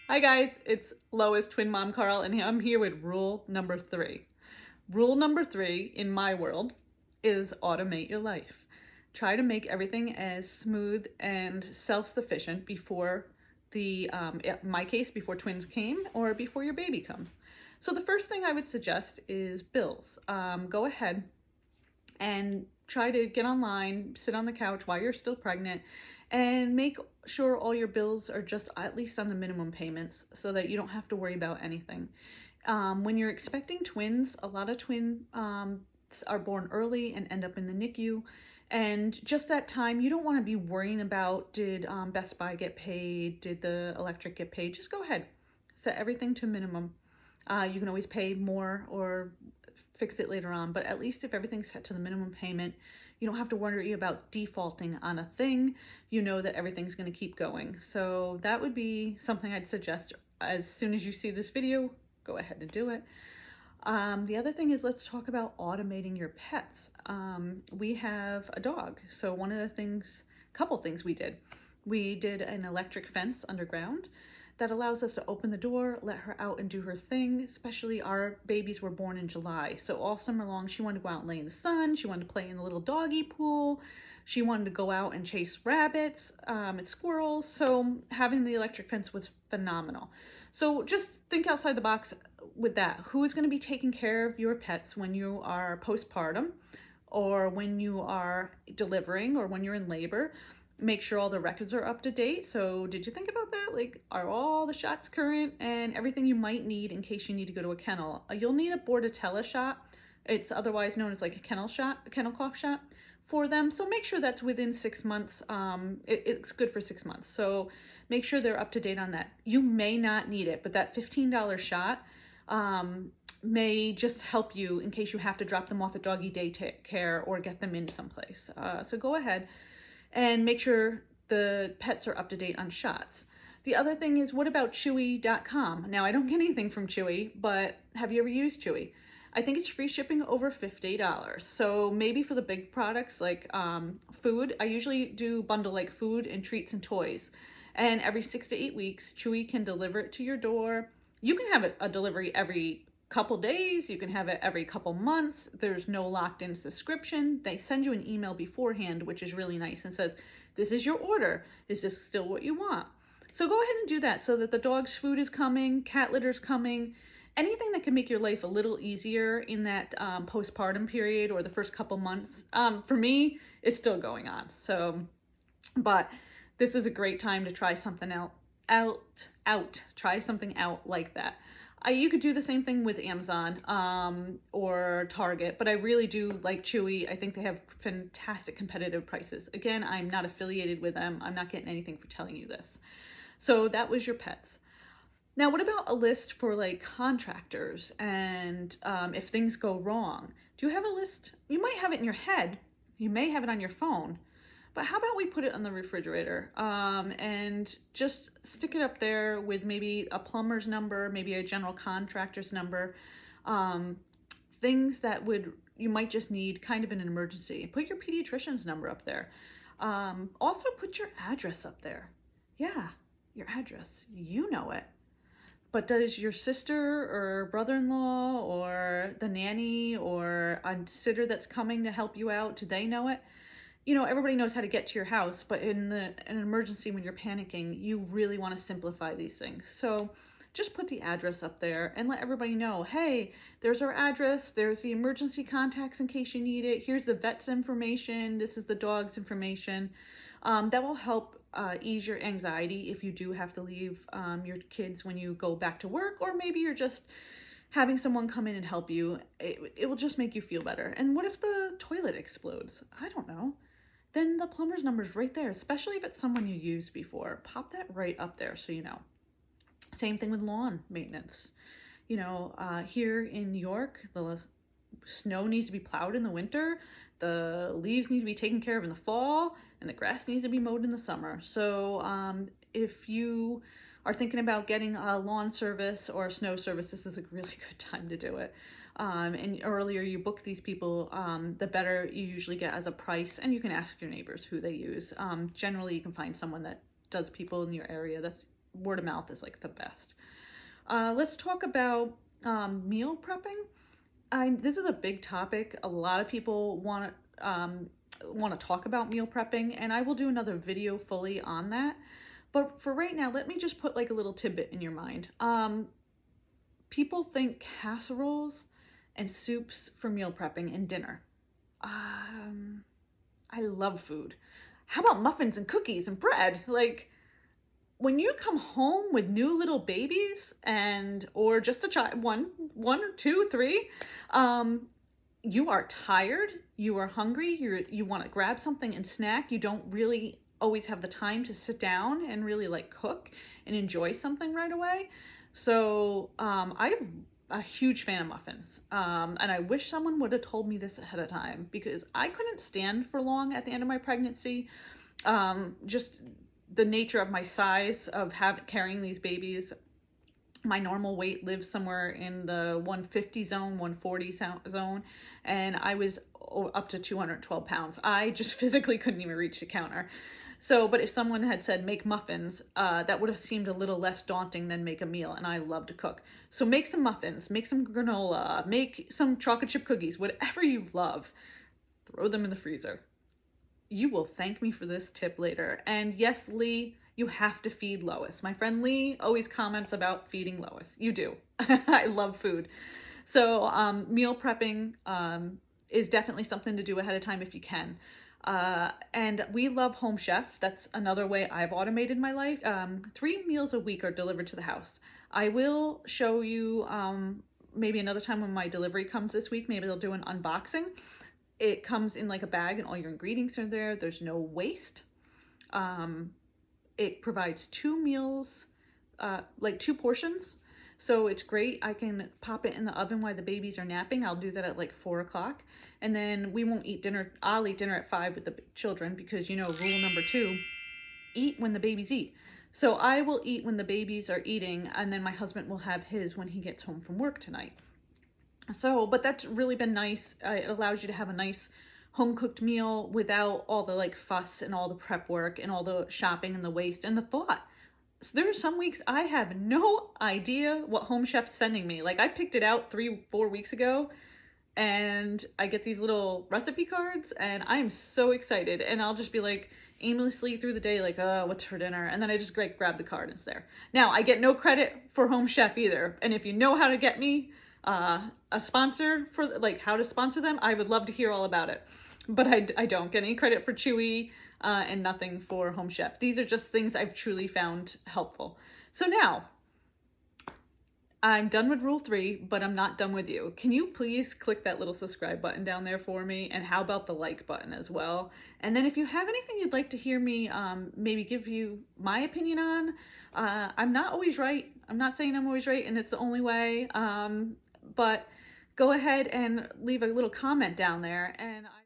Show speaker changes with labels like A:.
A: Hi guys, it's Lois, twin mom Carl, and I'm here with rule number 3. Rule number 3 in my world is automate your life. Try to make everything as smooth and self-sufficient before in my case, before twins came or before your baby comes. So the first thing I would suggest is bills. Go ahead and try to get online, sit on the couch while you're still pregnant, and make sure all your bills are just at least on the minimum payments so that you don't have to worry about anything. When you're expecting twins, a lot of twins are born early and end up in the NICU. And just that time, you don't want to be worrying about, did Best Buy get paid? Did the electric get paid? Just go ahead, set everything to minimum. You can always pay more or fix it later on, but at least if everything's set to the minimum payment, you don't have to worry about defaulting on a thing. You know that everything's going to keep going. So that would be something I'd suggest. As soon as you see this video, go ahead and do it. The other thing is, let's talk about automating your pets. We have a dog, so one of the couple things we did an electric fence underground that allows us to open the door, let her out and do her thing. Especially our babies were born in July, so all summer long she wanted to go out and lay in the sun, she wanted to play in the little doggy pool, she wanted to go out and chase rabbits and squirrels. So having the electric fence was phenomenal. So just think outside the box with that. Who is going to be taking care of your pets when you are postpartum, or when you are delivering, or when you're in labor? Make sure all the records are up to date. So did you think about that? Like, are all the shots current and everything you might need in case you need to go to a kennel? You'll need a Bordetella shot. It's otherwise known as like a kennel cough shot for them. So make sure that's within 6 months. It's good for 6 months. So make sure they're up to date on that. You may not need it, but that $15 shot may just help you in case you have to drop them off at doggy daycare or get them in someplace. So go ahead and make sure the pets are up to date on shots. The other thing is, what about Chewy.com? Now, I don't get anything from Chewy, but have you ever used Chewy? I think it's free shipping over $50. So maybe for the big products like food, I usually do bundle like food and treats and toys. And every 6 to 8 weeks, Chewy can deliver it to your door. You can have a delivery every couple days, you can have it every couple months. There's no locked-in subscription. They send you an email beforehand, which is really nice, and says, this is your order. Is this still what you want? So go ahead and do that so that the dog's food is coming, cat litter's coming, anything that can make your life a little easier in that postpartum period or the first couple months. For me, it's still going on. So, but this is a great time to try something try something out like that. You could do the same thing with Amazon or Target, but I really do like Chewy. I think they have fantastic competitive prices. Again, I'm not affiliated with them. I'm not getting anything for telling you this. So that was your pets. Now, what about a list for like contractors and if things go wrong? Do you have a list? You might have it in your head. You may have it on your phone. But how about we put it on the refrigerator and just stick it up there with maybe a plumber's number, maybe a general contractor's number, things that you might just need kind of in an emergency. Put your pediatrician's number up there. Also put your address up there. Yeah, your address. You know it. But does your sister or brother-in-law or the nanny or a sitter that's coming to help you out, do they know it? You know, everybody knows how to get to your house, but in an emergency when you're panicking, you really want to simplify these things. So just put the address up there and let everybody know, hey, there's our address, there's the emergency contacts in case you need it, here's the vet's information, this is the dog's information. That will help ease your anxiety if you do have to leave your kids when you go back to work, or maybe you're just having someone come in and help you. It will just make you feel better. And what if the toilet explodes? I don't know. Then the plumber's number is right there, especially if it's someone you used before. Pop that right up there so you know. Same thing with lawn maintenance. You know, here in New York, the snow needs to be plowed in the winter, the leaves need to be taken care of in the fall, and the grass needs to be mowed in the summer. So if you are thinking about getting a lawn service or a snow service, this is a really good time to do it. And earlier you book these people, the better you usually get as a price, and you can ask your neighbors who they use. Generally, you can find someone that does people in your area that's word of mouth is like the best. Let's talk about meal prepping. This is a big topic. A lot of people want to talk about meal prepping, and I will do another video fully on that. But for right now, let me just put like a little tidbit in your mind. People think casseroles and soups for meal prepping and dinner. I love food. How about muffins and cookies and bread? Like, when you come home with new little babies or just a child, one or two, three, you are tired, you are hungry, you want to grab something and snack. You don't really always have the time to sit down and really like cook and enjoy something right away. So I'm a huge fan of muffins, and I wish someone would have told me this ahead of time, because I couldn't stand for long at the end of my pregnancy. Just the nature of my size of carrying these babies. My normal weight lives somewhere in the 150 zone, 140 zone, and I was up to 212 pounds. I just physically couldn't even reach the counter. So, but if someone had said make muffins, that would have seemed a little less daunting than make a meal, and I love to cook. So make some muffins, make some granola, make some chocolate chip cookies, whatever you love, throw them in the freezer. You will thank me for this tip later. And yes, Lee, you have to feed Lois. My friend Lee always comments about feeding Lois. You do. I love food. So meal prepping is definitely something to do ahead of time if you can. And we love Home Chef. That's another way I've automated my life. 3 meals a week are delivered to the house. I will show you maybe another time when my delivery comes this week. Maybe they'll do an unboxing. It comes in like a bag and all your ingredients are there. There's no waste. It provides 2 meals, like 2 portions. So it's great. I can pop it in the oven while the babies are napping. I'll do that at like 4 o'clock. And then we won't eat dinner. I'll eat dinner at 5 with the children, because you know, rule number 2, eat when the babies eat. So I will eat when the babies are eating, and then my husband will have his when he gets home from work tonight. So, but that's really been nice. It allows you to have a nice home cooked meal without all the like fuss and all the prep work and all the shopping and the waste and the thought. So there are some weeks I have no idea what Home Chef's sending me. Like, I picked it out 3-4 weeks ago, and I get these little recipe cards, and I'm so excited. And I'll just be like aimlessly through the day, like, oh, what's for dinner? And then I just grab the card and it's there. Now, I get no credit for Home Chef either. And if you know how to get me a sponsor for like how to sponsor them, I would love to hear all about it. But I don't get any credit for Chewy and nothing for Home Chef. These are just things I've truly found helpful. So now I'm done with rule 3, but I'm not done with you. Can you please click that little subscribe button down there for me? And how about the like button as well? And then if you have anything you'd like to hear me maybe give you my opinion on, I'm not always right. I'm not saying I'm always right and it's the only way. But go ahead and leave a little comment down there, and